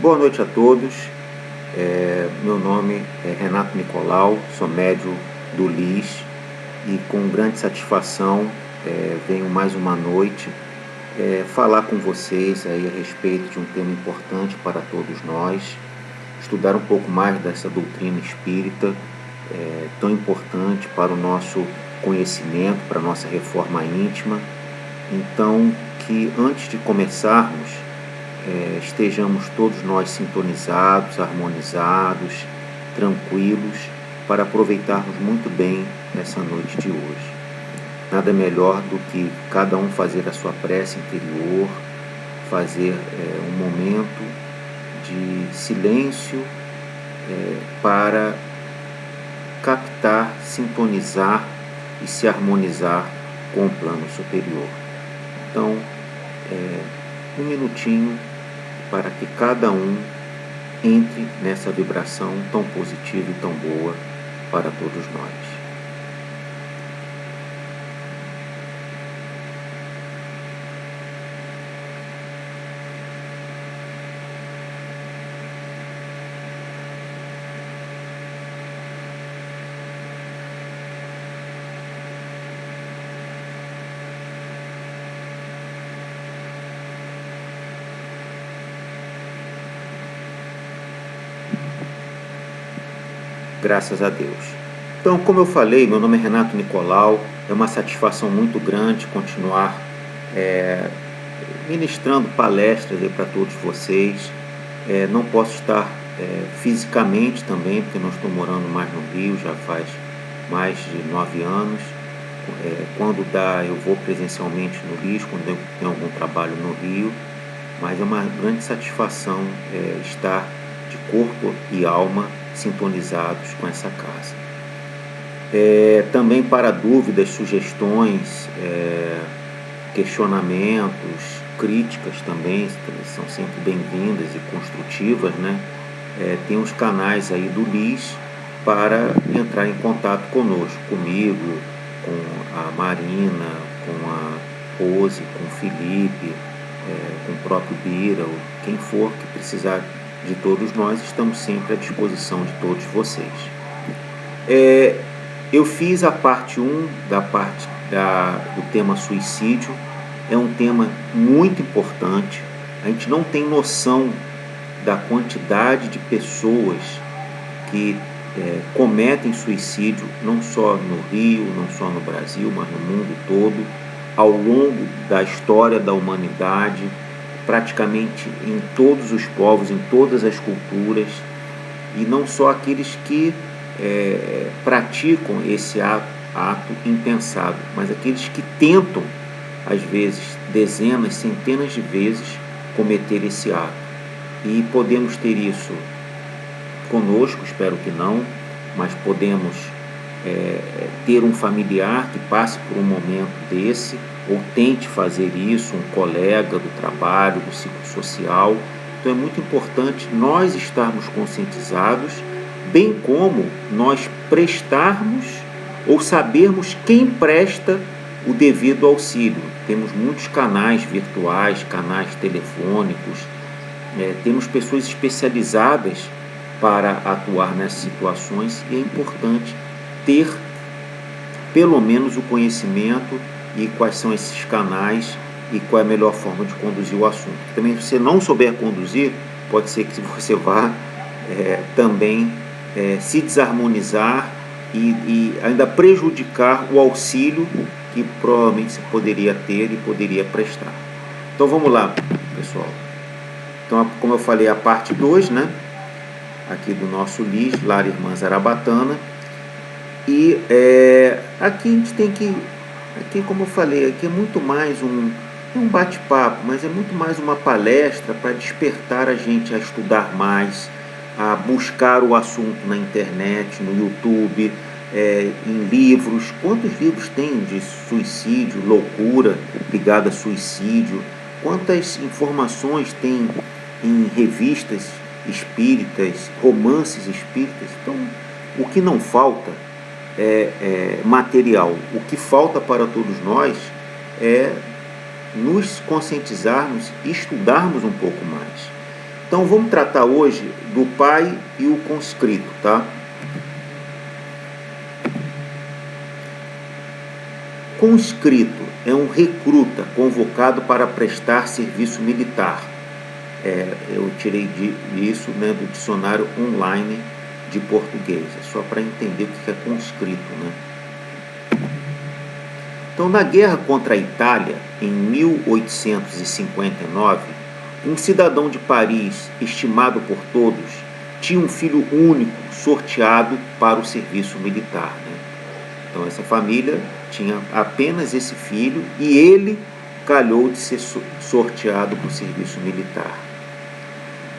Boa noite a todos. Meu nome é Renato Nicolau, sou médium do LIS e com grande satisfação venho mais uma noite falar com vocês aí a respeito de um tema importante para todos nós, estudar um pouco mais dessa doutrina espírita tão importante para o nosso conhecimento, para a nossa reforma íntima. Então, que antes de começarmos, estejamos todos nós sintonizados, harmonizados, tranquilos, para aproveitarmos muito bem essa noite de hoje. Nada melhor do que cada um fazer a sua prece interior, fazer um momento de silêncio para captar, sintonizar e se harmonizar com o plano superior. Então, um minutinho para que cada um entre nessa vibração tão positiva e tão boa para todos nós. Graças a Deus. Então, como eu falei, meu nome é Renato Nicolau, é uma satisfação muito grande continuar ministrando palestras para todos vocês. Não posso estar fisicamente também, porque não estou morando mais no Rio, já faz mais de 9 anos. Quando dá, eu vou presencialmente no Rio, quando eu tenho algum trabalho no Rio, mas é uma grande satisfação estar de corpo e alma sintonizados com essa casa. Também para dúvidas, sugestões, questionamentos, críticas também são sempre bem-vindas e construtivas, né? Tem os canais aí do LIS para entrar em contato conosco, comigo, com a Marina, com a Rose, com o Felipe, com o próprio Bira, ou quem for que precisar de todos nós, estamos sempre à disposição de todos vocês. Eu fiz a parte 1 do tema suicídio. É um tema muito importante. A gente não tem noção da quantidade de pessoas que cometem suicídio, não só no Rio, não só no Brasil, mas no mundo todo, ao longo da história da humanidade, praticamente em todos os povos, em todas as culturas, e não só aqueles que praticam esse ato impensado, mas aqueles que tentam, às vezes, dezenas, centenas de vezes, cometer esse ato. E podemos ter isso conosco, espero que não, mas podemos ter um familiar que passe por um momento desse, ou tente fazer isso, um colega do trabalho, do ciclo social. Então é muito importante nós estarmos conscientizados, bem como nós prestarmos ou sabermos quem presta o devido auxílio. Temos muitos canais virtuais, canais telefônicos, temos pessoas especializadas para atuar nessas situações, e é importante ter pelo menos o conhecimento e quais são esses canais e qual é a melhor forma de conduzir o assunto. Também, se você não souber conduzir, pode ser que você vá também se desarmonizar e ainda prejudicar o auxílio que provavelmente você poderia ter e poderia prestar. Então vamos lá, pessoal. Então, como eu falei, a parte 2, né? Aqui do nosso LIS, Lar Irmã Zarabatana. E aqui a gente tem que, como eu falei, aqui é muito mais um bate-papo, mas é muito mais uma palestra para despertar a gente a estudar mais, a buscar o assunto na internet, no YouTube, em livros. Quantos livros tem de suicídio, loucura ligada a suicídio? Quantas informações tem em revistas espíritas, romances espíritas? Então, o que não falta material. O que falta para todos nós é nos conscientizarmos e estudarmos um pouco mais. Então vamos tratar hoje do pai e o conscrito, tá? Conscrito é um recruta convocado para prestar serviço militar. Eu tirei disso, né, do dicionário online de português, só para entender o que é conscrito, né? Então, na guerra contra a Itália, em 1859, um cidadão de Paris, estimado por todos, tinha um filho único sorteado para o serviço militar, né? Então, essa família tinha apenas esse filho e ele calhou de ser sorteado para o serviço militar.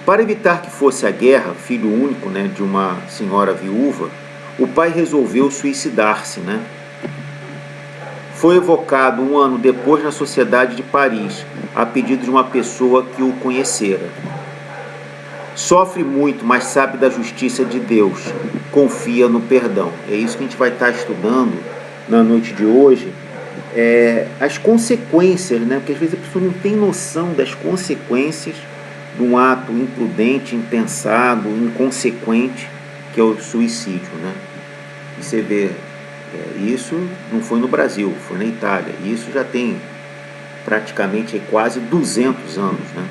Para evitar que fosse a guerra, filho único, né, de uma senhora viúva, o pai resolveu suicidar-se, né? Foi evocado um ano depois na Sociedade de Paris, a pedido de uma pessoa que o conhecera. Sofre muito, mas sabe da justiça de Deus, confia no perdão. É isso que a gente vai estar estudando na noite de hoje, as consequências, né? Porque às vezes a pessoa não tem noção das consequências de um ato imprudente, impensado, inconsequente, que é o suicídio, né? E você vê, isso não foi no Brasil, foi na Itália. E isso já tem praticamente quase 200 anos, né?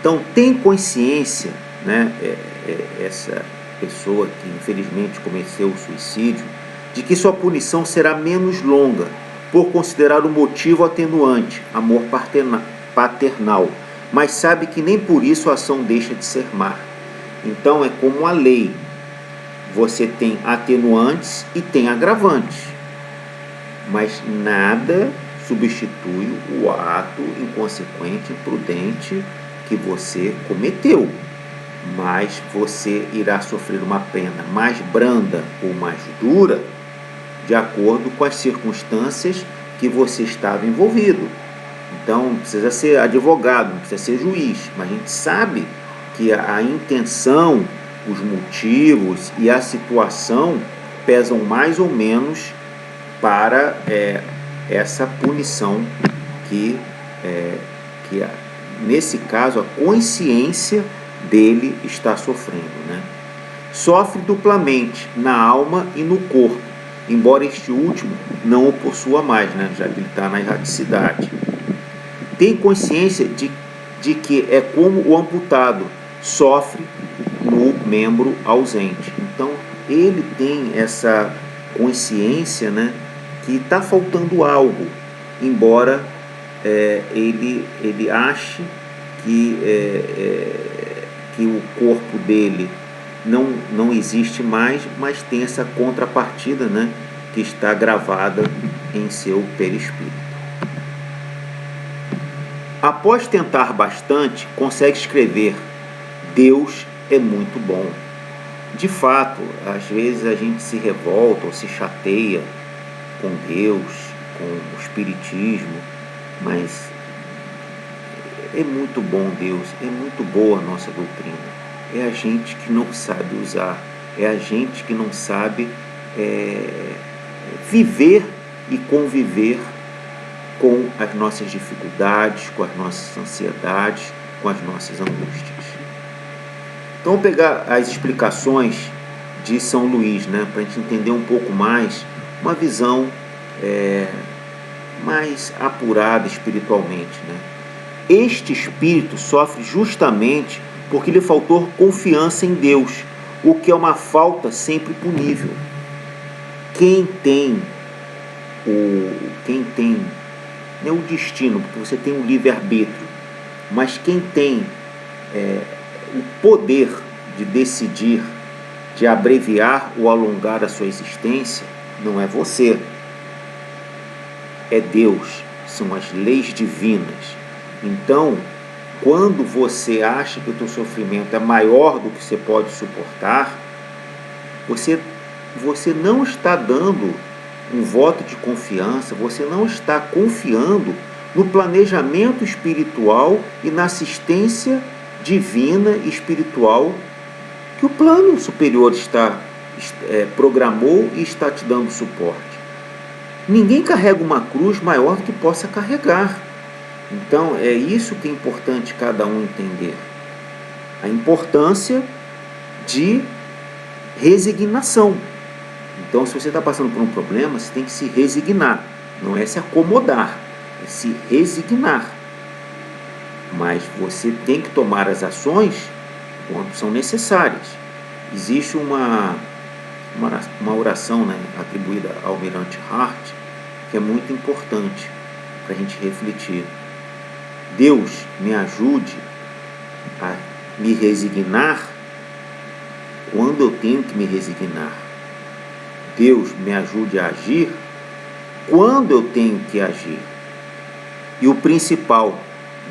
Então, tem consciência, né, essa pessoa que infelizmente cometeu o suicídio, de que sua punição será menos longa, por considerar o motivo atenuante, amor paternal, mas sabe que nem por isso a ação deixa de ser má. Então, é como a lei. Você tem atenuantes e tem agravantes, mas nada substitui o ato inconsequente, imprudente que você cometeu. Mas você irá sofrer uma pena mais branda ou mais dura de acordo com as circunstâncias que você estava envolvido. Então, não precisa ser advogado, não precisa ser juiz, mas a gente sabe que a intenção, os motivos e a situação pesam mais ou menos para essa punição que nesse caso, a consciência dele está sofrendo, né? Sofre duplamente na alma e no corpo, embora este último não o possua mais, né? Já que ele está na erraticidade. Tem consciência de que é como o amputado sofre no membro ausente. Então, ele tem essa consciência, né, que está faltando algo, embora ele ache que o corpo dele não existe mais, mas tem essa contrapartida, né, que está gravada em seu perispírito. Após tentar bastante, consegue escrever: Deus é muito bom. De fato, às vezes a gente se revolta ou se chateia com Deus, com o Espiritismo, mas é muito bom Deus, é muito boa a nossa doutrina. É a gente que não sabe usar, é a gente que não sabe viver e conviver com as nossas dificuldades, com as nossas ansiedades, com as nossas angústias. Então, vamos pegar as explicações de São Luís, né, para a gente entender um pouco mais, uma visão mais apurada espiritualmente, né? Este espírito sofre justamente porque lhe faltou confiança em Deus, o que é uma falta sempre punível. Quem tem não é o destino, porque você tem um livre-arbítrio, mas quem tem o poder de decidir, de abreviar ou alongar a sua existência, não é você, é Deus, são as leis divinas. Então, quando você acha que o teu sofrimento é maior do que você pode suportar, você não está dando um voto de confiança, você não está confiando no planejamento espiritual e na assistência divina e espiritual que o plano superior programou e está te dando suporte. Ninguém carrega uma cruz maior do que possa carregar. Então, é isso que é importante cada um entender. A importância de resignação. Então, se você está passando por um problema, você tem que se resignar. Não é se acomodar, é se resignar. Mas você tem que tomar as ações quando são necessárias. Existe uma oração, né, atribuída ao Almirante Hart, que é muito importante para a gente refletir. Deus me ajude a me resignar quando eu tenho que me resignar. Deus me ajude a agir quando eu tenho que agir. E o principal,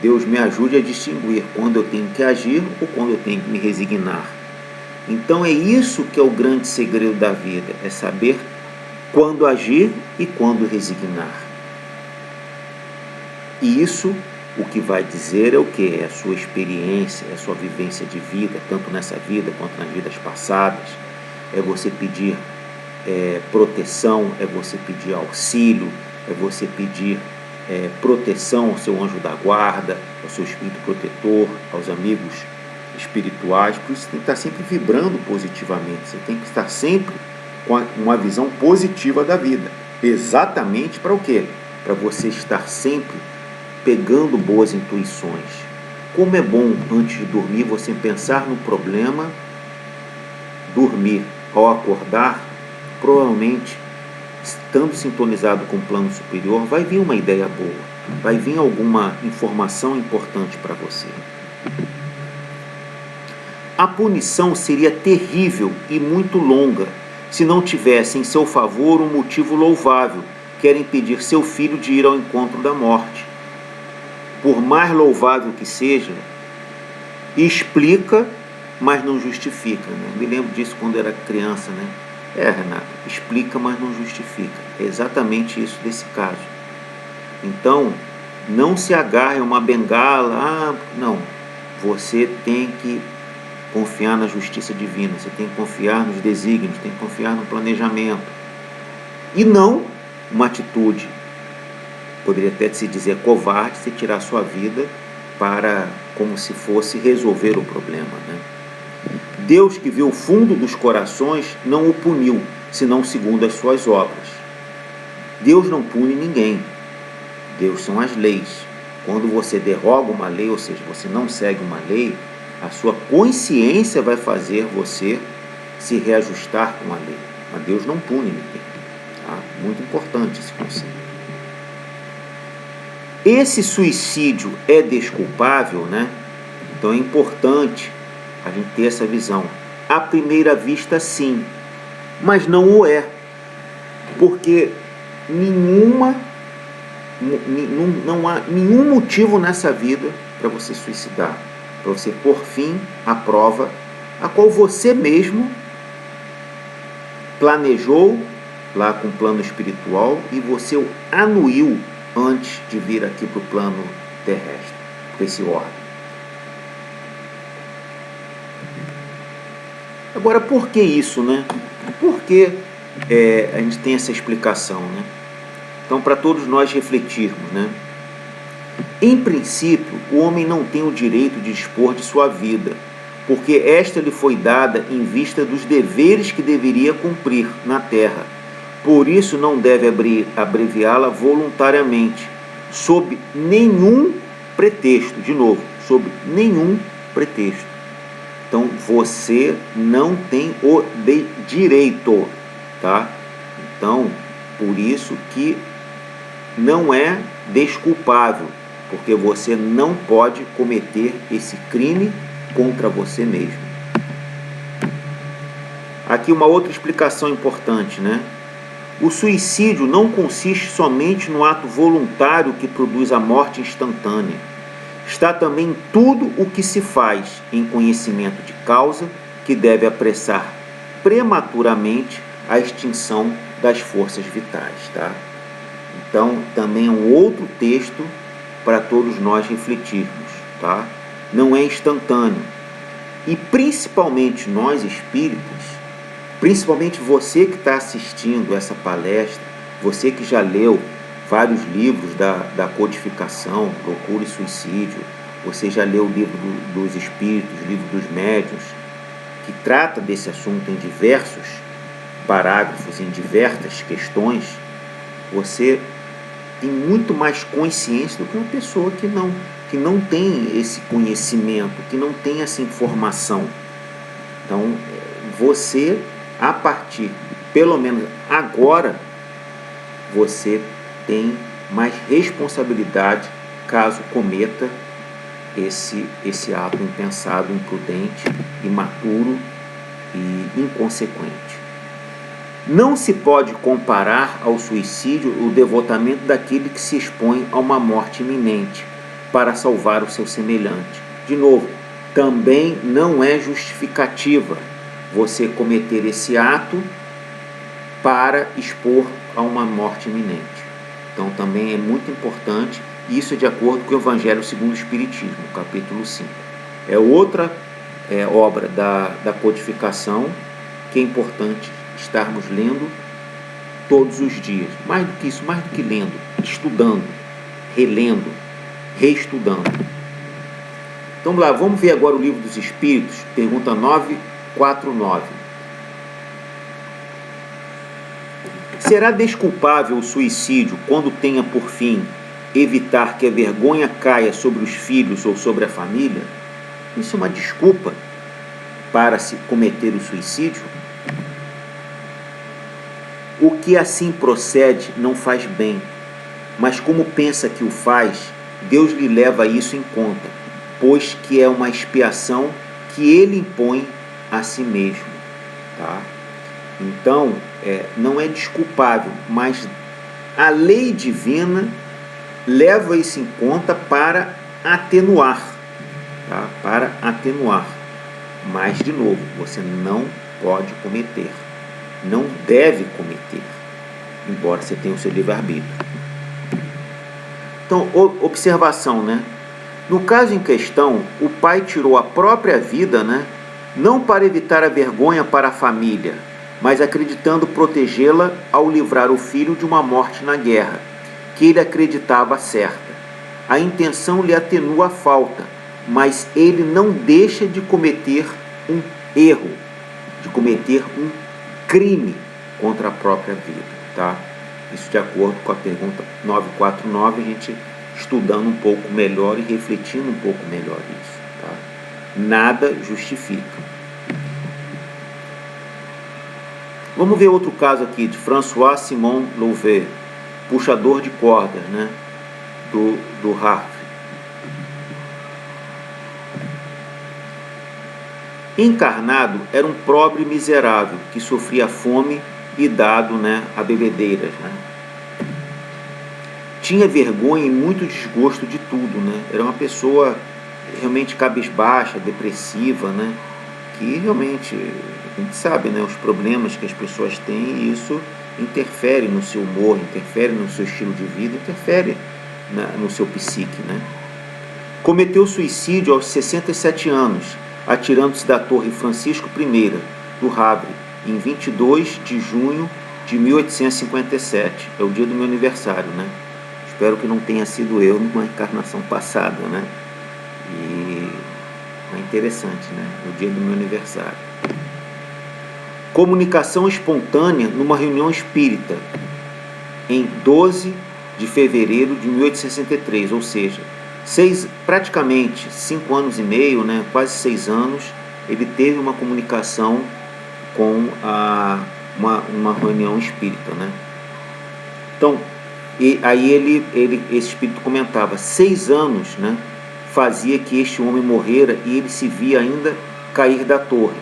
Deus me ajude a distinguir quando eu tenho que agir ou quando eu tenho que me resignar. Então é isso que é o grande segredo da vida, é saber quando agir e quando resignar. E isso, o que vai dizer é o que? É a sua experiência, é a sua vivência de vida, tanto nessa vida quanto nas vidas passadas. É você pedir proteção, é você pedir auxílio, é você pedir proteção ao seu anjo da guarda, ao seu espírito protetor, aos amigos espirituais. Por isso você tem que estar sempre vibrando positivamente, você tem que estar sempre com uma visão positiva da vida. Exatamente para o quê? Para você estar sempre pegando boas intuições. Como é bom, antes de dormir, você pensar no problema, dormir. Ao acordar, provavelmente, estando sintonizado com o plano superior, vai vir uma ideia boa, vai vir alguma informação importante para você. A punição seria terrível e muito longa se não tivesse em seu favor um motivo louvável, que era impedir seu filho de ir ao encontro da morte. Por mais louvável que seja, explica, mas não justifica. Né? Me lembro disso quando era criança, né? Renato, explica, mas não justifica. É exatamente isso desse caso. Então, não se agarre a uma bengala. Não. Você tem que confiar na justiça divina, você tem que confiar nos desígnios, tem que confiar no planejamento. E não uma atitude, poderia até se dizer covarde, se tirar sua vida para, como se fosse resolver o problema, né? Deus, que viu o fundo dos corações, não o puniu, senão segundo as suas obras. Deus não pune ninguém. Deus são as leis. Quando você derroga uma lei, ou seja, você não segue uma lei, a sua consciência vai fazer você se reajustar com a lei. Mas Deus não pune ninguém. Tá? Muito importante esse conceito. Esse suicídio é desculpável, né? Então é importante a gente ter essa visão. À primeira vista, sim, mas não o é, porque não há nenhum motivo nessa vida para você suicidar, para você pôr fim à prova a qual você mesmo planejou lá com o plano espiritual e você o anuiu antes de vir aqui para o plano terrestre, para esse órgão. Agora, por que isso, né? Por que a gente tem essa explicação, né? Então, para todos nós refletirmos, né? Em princípio, o homem não tem o direito de dispor de sua vida, porque esta lhe foi dada em vista dos deveres que deveria cumprir na terra. Por isso, não deve abreviá-la voluntariamente, sob nenhum pretexto. De novo, sob nenhum pretexto. Então, você não tem o direito, tá? Então, por isso que não é desculpável, porque você não pode cometer esse crime contra você mesmo. Aqui uma outra explicação importante, né? O suicídio não consiste somente no ato voluntário que produz a morte instantânea. Está também em tudo o que se faz em conhecimento de causa, que deve apressar prematuramente a extinção das forças vitais, tá? Então, também é um outro texto para todos nós refletirmos, tá? Não é instantâneo. E principalmente nós espíritas, principalmente você que está assistindo essa palestra, você que já leu vários livros da codificação, Loucura e Suicídio. Você já leu o livro dos Espíritos, o livro dos Médiuns, que trata desse assunto em diversos parágrafos, em diversas questões. Você tem muito mais consciência do que uma pessoa que não tem esse conhecimento, que não tem essa informação. Então, você, a partir, pelo menos agora, você tem mais responsabilidade caso cometa esse ato impensado, imprudente, imaturo e inconsequente. Não se pode comparar ao suicídio o devotamento daquele que se expõe a uma morte iminente para salvar o seu semelhante. De novo, também não é justificativa você cometer esse ato para expor a uma morte iminente. Então também é muito importante, isso é de acordo com o Evangelho segundo o Espiritismo, capítulo 5. É outra obra da codificação que é importante estarmos lendo todos os dias. Mais do que isso, mais do que lendo, estudando, relendo, reestudando. Então vamos ver agora o Livro dos Espíritos, pergunta 949. Será desculpável o suicídio quando tenha por fim evitar que a vergonha caia sobre os filhos ou sobre a família? Isso é uma desculpa para se cometer o suicídio? O que assim procede não faz bem, mas como pensa que o faz, Deus lhe leva isso em conta, pois que é uma expiação que ele impõe a si mesmo. Tá? Então, não é desculpável, mas a lei divina leva isso em conta para atenuar. Tá? Para atenuar. Mas, de novo, você não pode cometer. Não deve cometer, embora você tenha o seu livre-arbítrio. Então, observação, né? No caso em questão, o pai tirou a própria vida, né? Não para evitar a vergonha para a família, mas acreditando protegê-la ao livrar o filho de uma morte na guerra, que ele acreditava certa. A intenção lhe atenua a falta, mas ele não deixa de cometer um erro, de cometer um crime contra a própria vida, tá? Isso de acordo com a pergunta 949, a gente estudando um pouco melhor e refletindo um pouco melhor isso, tá? Nada justifica. Vamos ver outro caso aqui de François Simon Louvet, puxador de cordas, né? Do Havre. Encarnado, era um pobre miserável que sofria fome e dado, né, a bebedeiras. Né? Tinha vergonha e muito desgosto de tudo. Né? Era uma pessoa realmente cabisbaixa, depressiva, né? Que realmente, a gente sabe, né, os problemas que as pessoas têm, e isso interfere no seu humor, interfere no seu estilo de vida, interfere no seu psique. Né? Cometeu suicídio aos 67 anos, atirando-se da Torre Francisco I, do Havre, em 22 de junho de 1857. É o dia do meu aniversário, né? Espero que não tenha sido eu numa encarnação passada, né? E é interessante, né? O dia do meu aniversário. Comunicação espontânea numa reunião espírita, em 12 de fevereiro de 1863, ou seja, praticamente 5 anos e meio, né, quase 6 anos, ele teve uma comunicação com uma reunião espírita. Né? Então, aí esse espírito comentava, 6 anos, né, fazia que este homem morrera e ele se via ainda cair da torre,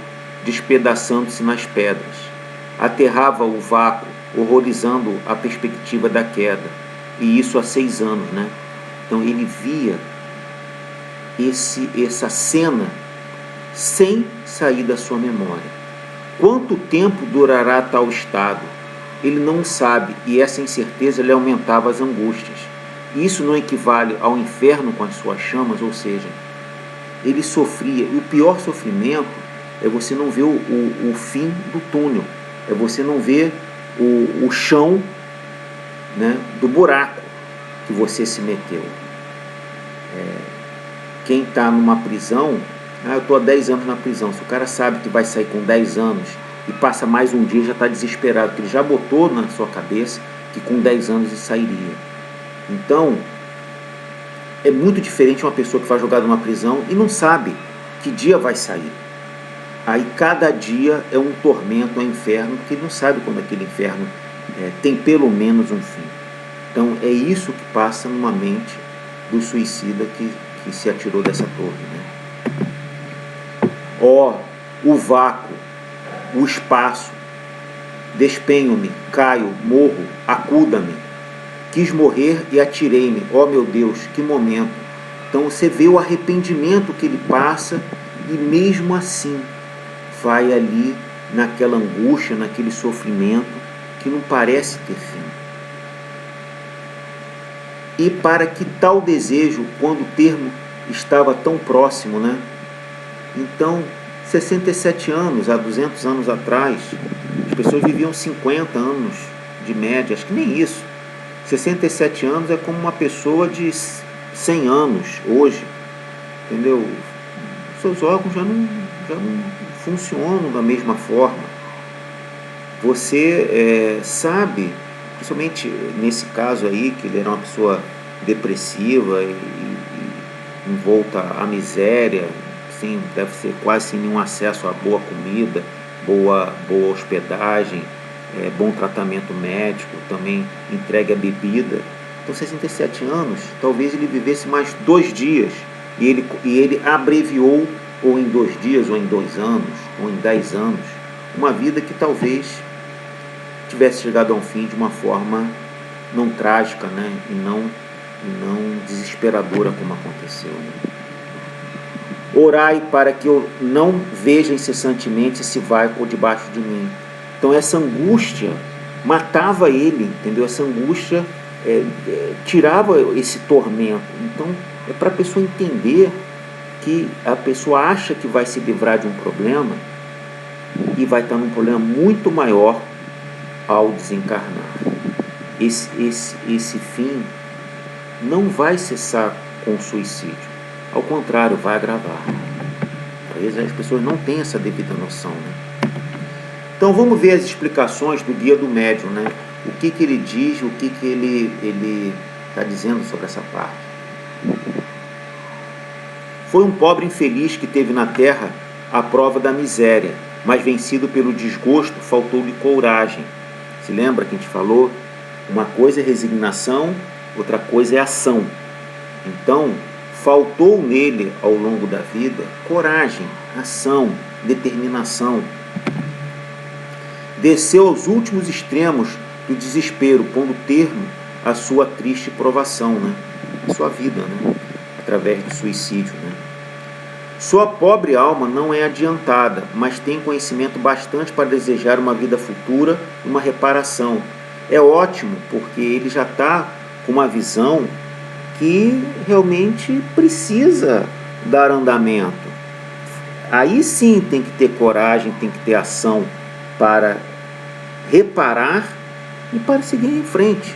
despedaçando-se nas pedras. Aterrava o vácuo, horrorizando a perspectiva da queda, e isso há 6 anos, né? Então ele via essa cena sem sair da sua memória. Quanto tempo durará tal estado? Ele não sabe, e essa incerteza lhe aumentava as angústias. Isso não equivale ao inferno com as suas chamas, ou seja, ele sofria, e o pior sofrimento é você não ver o fim do túnel, é você não ver o chão né, do buraco que você se meteu. Quem está numa prisão, eu estou há 10 anos na prisão, se o cara sabe que vai sair com 10 anos e passa mais um dia, já está desesperado, porque ele já botou na sua cabeça que com 10 anos ele sairia. Então, é muito diferente uma pessoa que vai jogar numa prisão e não sabe que dia vai sair. Aí cada dia é um tormento, é um inferno, porque ele não sabe quando aquele inferno tem pelo menos um fim. Então é isso que passa numa mente do suicida que se atirou dessa torre, né? O vácuo, o espaço, despenho-me, caio, morro, acuda-me. Quis morrer e atirei-me. Meu Deus, que momento. Então você vê o arrependimento que ele passa e mesmo assim vai ali naquela angústia, naquele sofrimento que não parece ter fim. E para que tal desejo, quando o termo estava tão próximo, né? Então, 67 anos, há 200 anos atrás, as pessoas viviam 50 anos de média, acho que nem isso. 67 anos é como uma pessoa de 100 anos hoje, entendeu? Seus órgãos já não funcionam da mesma forma. Você sabe, principalmente nesse caso aí, que ele era uma pessoa depressiva e envolta à miséria, sim, deve ser quase sem nenhum acesso a boa comida, boa hospedagem, bom tratamento médico, também entregue a bebida. Então 67 anos, talvez ele vivesse mais 2 dias e ele abreviou, ou em 2 dias, ou em 2 anos, ou em 10 anos, uma vida que talvez tivesse chegado a um fim de uma forma não trágica, né? e não desesperadora como aconteceu. Né? Orai para que eu não veja incessantemente esse vácuo debaixo de mim. Então essa angústia matava ele, entendeu? Essa angústia tirava esse tormento. Então é para a pessoa entender que a pessoa acha que vai se livrar de um problema e vai estar num problema muito maior ao desencarnar. Esse fim não vai cessar com o suicídio. Ao contrário, vai agravar. Às vezes as pessoas não têm essa devida noção, né? Então vamos ver as explicações do Guia do Médium, né? O que ele diz, o que ele está dizendo sobre essa parte. Foi um pobre infeliz que teve na terra a prova da miséria, mas vencido pelo desgosto, faltou-lhe coragem. Se lembra que a gente falou? Uma coisa é resignação, outra coisa é ação. Então, faltou nele, ao longo da vida, coragem, ação, determinação. Desceu aos últimos extremos do desespero, pondo termo à sua triste provação, né? A sua vida, né? Através do suicídio, né? Sua pobre alma não é adiantada, mas tem conhecimento bastante para desejar uma vida futura, uma reparação. É ótimo, porque ele já está com uma visão que realmente precisa dar andamento. Aí sim tem que ter coragem, tem que ter ação para reparar e para seguir em frente.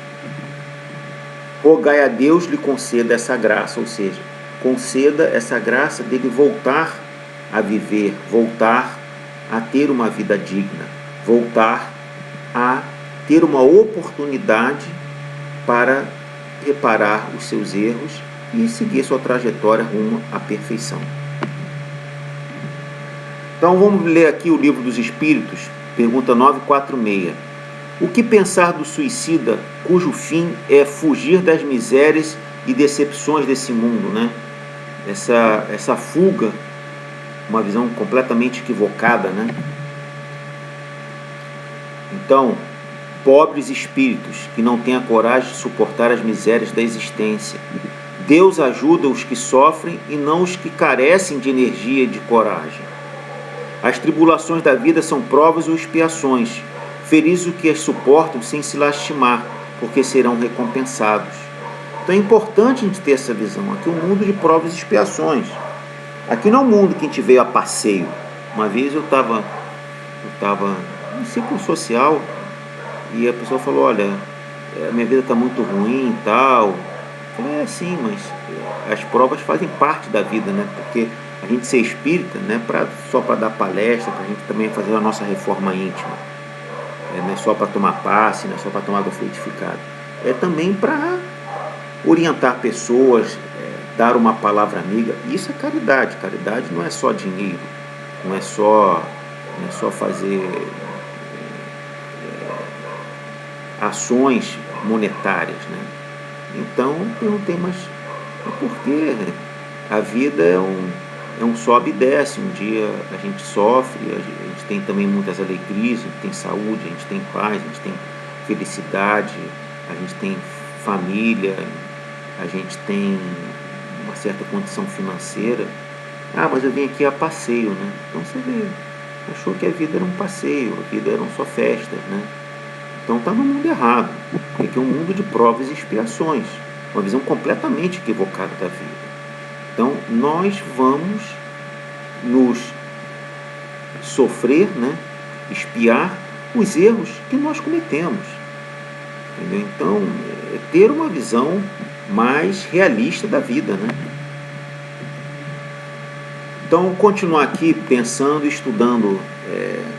Rogai a Deus lhe conceda essa graça, ou seja, conceda essa graça dele voltar a viver, voltar a ter uma vida digna, voltar a ter uma oportunidade para reparar os seus erros e seguir sua trajetória rumo à perfeição. Então vamos ler aqui o Livro dos Espíritos, pergunta 946. O que pensar do suicida cujo fim é fugir das misérias e decepções desse mundo, né? Essa fuga, uma visão completamente equivocada, né? Então, pobres espíritos que não têm a coragem de suportar as misérias da existência. Deus ajuda os que sofrem e não os que carecem de energia e de coragem. As tribulações da vida são provas ou expiações. Felizes os que as suportam sem se lastimar, porque serão recompensados. Então é importante a gente ter essa visão. Aqui é um mundo de provas e expiações. Aqui não é um mundo que a gente veio a passeio. Uma vez eu estava num ciclo social e a pessoa falou, olha, a minha vida está muito ruim e tal. Eu falei, sim, mas as provas fazem parte da vida, né? Porque a gente ser espírita não é só para dar palestra, para a gente também fazer a nossa reforma íntima. Não é só para tomar passe, não é só para tomar água fluidificada. É também para orientar pessoas, dar uma palavra amiga. Isso é caridade. Caridade não é só dinheiro, não é só fazer ações monetárias, né? Então eu perguntei, mas por que a vida é um sobe e desce? Um dia a gente sofre, a gente tem também muitas alegrias, a gente tem saúde, a gente tem paz, a gente tem felicidade, a gente tem família, a gente tem uma certa condição financeira. Mas eu vim aqui a passeio, né? Então você vê, achou que a vida era um passeio, a vida eram só festas, né? Então está no mundo errado, porque é um mundo de provas e expiações, uma visão completamente equivocada da vida. Então nós vamos nos sofrer, né? Expiar os erros que nós cometemos. Entendeu? Então, ter uma visão mais realista da vida, né? Então, continuar aqui pensando e estudando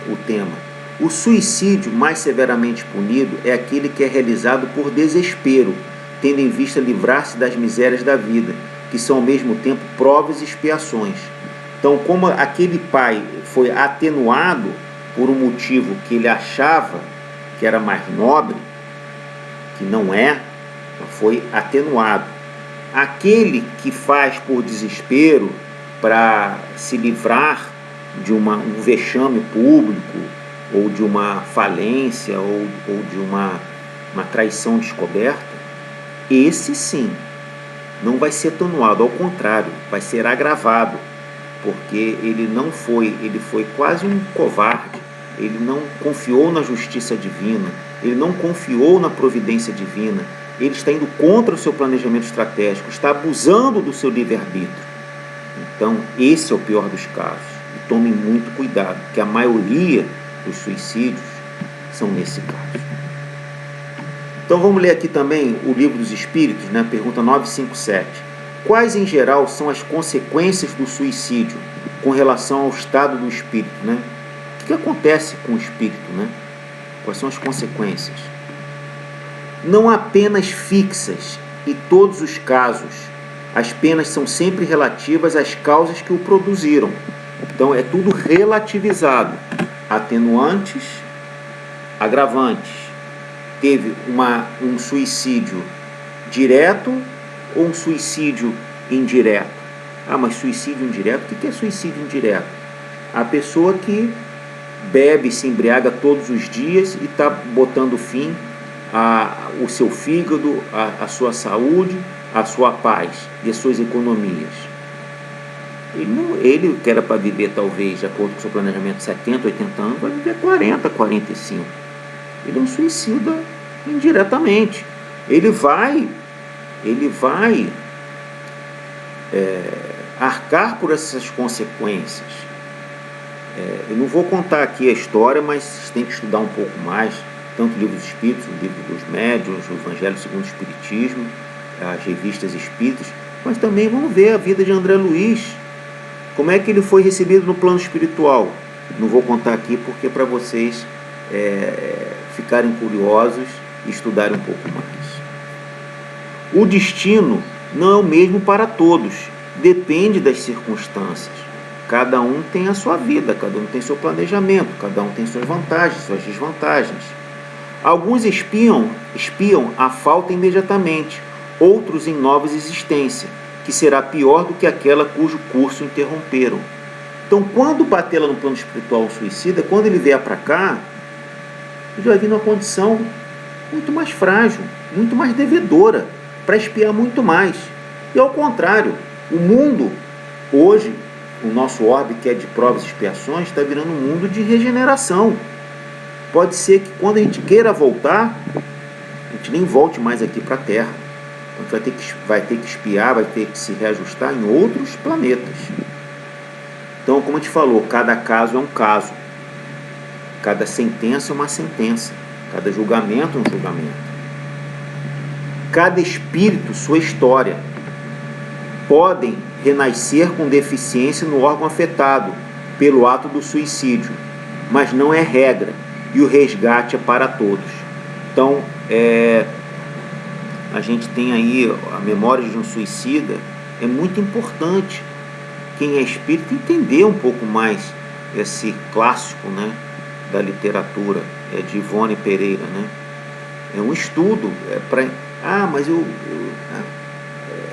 o tema. O suicídio mais severamente punido é aquele que é realizado por desespero, tendo em vista livrar-se das misérias da vida, que são ao mesmo tempo provas e expiações. Então, como aquele pai foi atenuado por um motivo que ele achava que era mais nobre, que não é, foi atenuado. Aquele que faz por desespero para se livrar de um vexame público, ou de uma falência, ou de uma traição descoberta, esse sim não vai ser atenuado, ao contrário, vai ser agravado, porque ele foi quase um covarde, ele não confiou na justiça divina, ele não confiou na providência divina, ele está indo contra o seu planejamento estratégico, está abusando do seu livre-arbítrio. Então, esse é o pior dos casos. E tomem muito cuidado, que a maioria dos suicídios são nesse caso. Então, vamos ler aqui também o Livro dos Espíritos, né? Pergunta 957. Quais, em geral, são as consequências do suicídio com relação ao estado do espírito, né? O que acontece com o espírito, né? Quais são as consequências? Não há penas fixas e todos os casos. As penas são sempre relativas às causas que o produziram. Então é tudo relativizado. Atenuantes, agravantes. Teve um suicídio direto ou um suicídio indireto? Mas suicídio indireto? O que é suicídio indireto? A pessoa que bebe, se embriaga todos os dias e está botando fim o seu fígado, a sua saúde, a sua paz e as suas economias. Ele que era para viver, talvez, de acordo com o seu planejamento, 70, 80 anos, vai viver 40, 45. Ele é um suicida indiretamente. Ele vai arcar por essas consequências. Eu não vou contar aqui a história, mas vocês têm que estudar um pouco mais, tanto o Livro dos Espíritos, o Livro dos Médiuns, o Evangelho segundo o Espiritismo, as revistas espíritas, mas também vamos ver a vida de André Luiz, como é que ele foi recebido no plano espiritual. Não vou contar aqui porque é para vocês ficarem curiosos e estudarem um pouco mais. O destino não é o mesmo para todos, depende das circunstâncias. Cada um tem a sua vida, cada um tem seu planejamento, cada um tem suas vantagens, suas desvantagens. Alguns espiam a falta imediatamente, outros em novas existências, que será pior do que aquela cujo curso interromperam. Então, quando bater lá no plano espiritual o suicida, quando ele vier para cá, ele vai vir numa condição muito mais frágil, muito mais devedora, para expiar muito mais. E ao contrário, o mundo, hoje, o nosso orbe, que é de provas e expiações, está virando um mundo de regeneração. Pode ser que quando a gente queira voltar, a gente nem volte mais aqui para a Terra. A gente vai ter que expiar, vai ter que se reajustar em outros planetas. Então, como a gente falou, cada caso é um caso. Cada sentença é uma sentença. Cada julgamento é um julgamento. cada espírito sua história. Podem renascer com deficiência no órgão afetado pelo ato do suicídio, mas não é regra, e o resgate é para todos. Então, a gente tem aí a memória de um suicida. É muito importante quem é espírita entender um pouco mais esse clássico, né, da literatura, de Ivone Pereira, né? É um estudo para... mas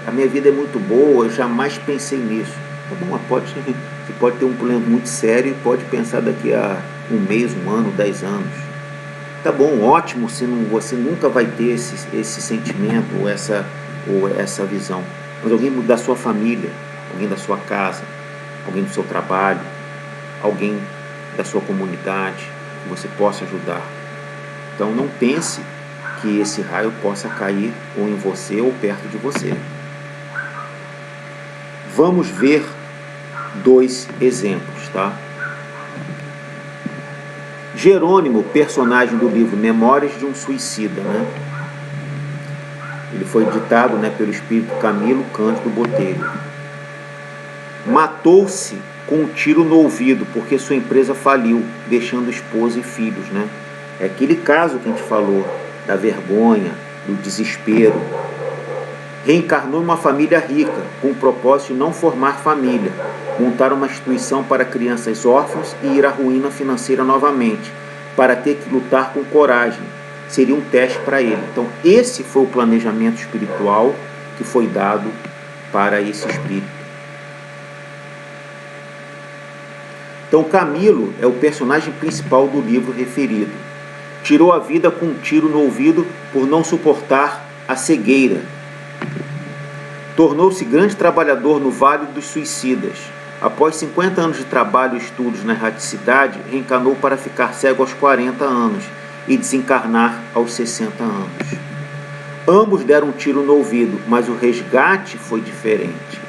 a minha vida é muito boa, eu jamais pensei nisso. Tá bom, você pode ter um problema muito sério e pode pensar daqui a um mês, um ano, 10 anos. Tá bom, ótimo, se não, você nunca vai ter esse sentimento ou essa visão. Mas alguém da sua família, alguém da sua casa, alguém do seu trabalho, alguém da sua comunidade, que você possa ajudar. Então não pense que esse raio possa cair ou em você ou perto de você. Vamos ver 2 exemplos, tá? Jerônimo, personagem do livro Memórias de um Suicida, né? Ele foi ditado, né, pelo espírito Camilo Cândido Botelho. Matou-se com um tiro no ouvido porque sua empresa faliu, deixando esposa e filhos, né? É aquele caso que a gente falou, da vergonha, do desespero. Reencarnou em uma família rica, com o propósito de não formar família, montar uma instituição para crianças órfãs e ir à ruína financeira novamente, para ter que lutar com coragem. Seria um teste para ele. Então, esse foi o planejamento espiritual que foi dado para esse espírito. Então, Camilo é o personagem principal do livro referido. Tirou a vida com um tiro no ouvido por não suportar a cegueira. Tornou-se grande trabalhador no Vale dos Suicidas. Após 50 anos de trabalho e estudos na erraticidade, reencarnou para ficar cego aos 40 anos e desencarnar aos 60 anos. Ambos deram um tiro no ouvido, mas o resgate foi diferente.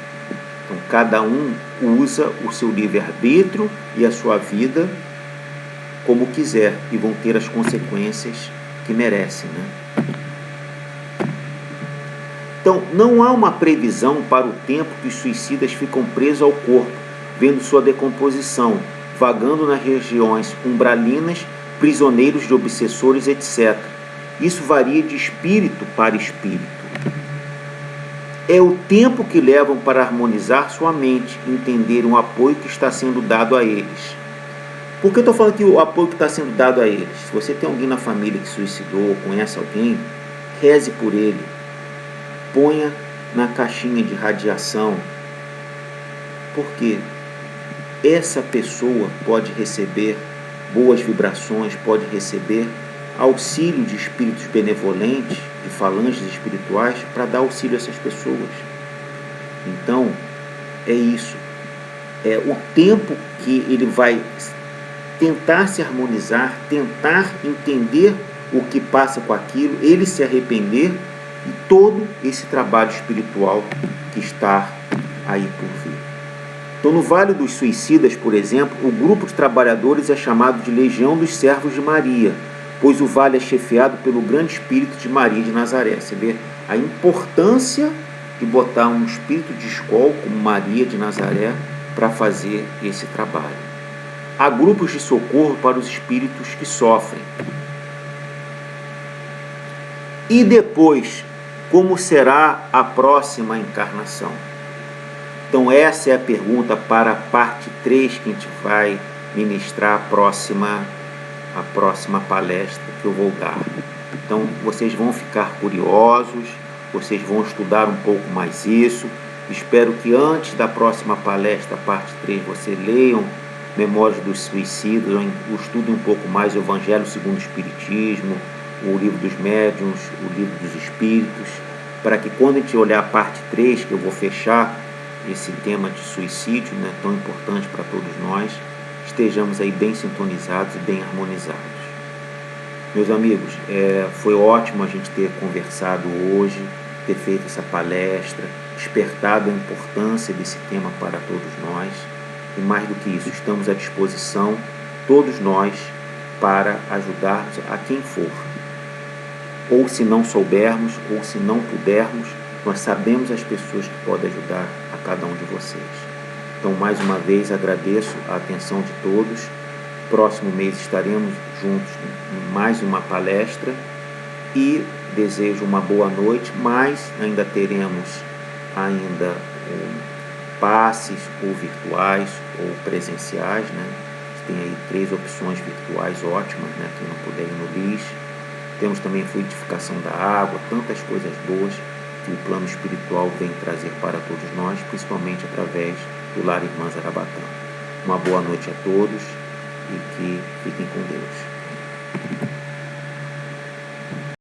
Então, cada um usa o seu livre-arbítrio e a sua vida como quiser, e vão ter as consequências que merecem, né? Então, não há uma previsão para o tempo que os suicidas ficam presos ao corpo, vendo sua decomposição, vagando nas regiões umbralinas, prisioneiros de obsessores, etc. Isso varia de espírito para espírito. É o tempo que levam para harmonizar sua mente, entender o apoio que está sendo dado a eles. Por que eu estou falando que o apoio que está sendo dado a eles? Se você tem alguém na família que suicidou, conhece alguém, reze por ele. Ponha na caixinha de radiação. Porque essa pessoa pode receber boas vibrações, pode receber auxílio de espíritos benevolentes, de falanges espirituais, para dar auxílio a essas pessoas. Então, é isso. É o tempo que ele vai tentar se harmonizar, tentar entender o que passa com aquilo, ele se arrepender, e todo esse trabalho espiritual que está aí por vir. Então, no Vale dos Suicidas, por exemplo, o grupo de trabalhadores é chamado de Legião dos Servos de Maria, pois o vale é chefiado pelo grande espírito de Maria de Nazaré. Você vê a importância de botar um espírito de escola como Maria de Nazaré para fazer esse trabalho. Há grupos de socorro para os espíritos que sofrem. E depois, como será a próxima encarnação? Então essa é a pergunta para a parte 3 que a gente vai ministrar a próxima palestra que eu vou dar. Então vocês vão ficar curiosos, vocês vão estudar um pouco mais isso. Espero que antes da próxima palestra, a parte 3, vocês leiam Memórias dos Suicidas, ou estudem um pouco mais o Evangelho segundo o Espiritismo, o Livro dos Médiuns, o Livro dos Espíritos, para que quando a gente olhar a parte 3, que eu vou fechar esse tema de suicídio, né, tão importante para todos nós, estejamos aí bem sintonizados e bem harmonizados. Meus amigos, foi ótimo a gente ter conversado hoje, ter feito essa palestra, despertado a importância desse tema para todos nós, e mais do que isso, estamos à disposição, todos nós, para ajudar a quem for. ou se não soubermos, ou se não pudermos, nós sabemos as pessoas que podem ajudar a cada um de vocês. Então, mais uma vez, agradeço a atenção de todos. Próximo mês estaremos juntos em mais uma palestra e desejo uma boa noite, mas ainda teremos passes ou virtuais ou presenciais, né? Tem aí 3 opções virtuais ótimas, né? Quem não puder ir no LIS. Temos também fluidificação da água, tantas coisas boas que o plano espiritual vem trazer para todos nós, principalmente através do Lar Irmã Zarabatana. Uma boa noite a todos e que fiquem com Deus.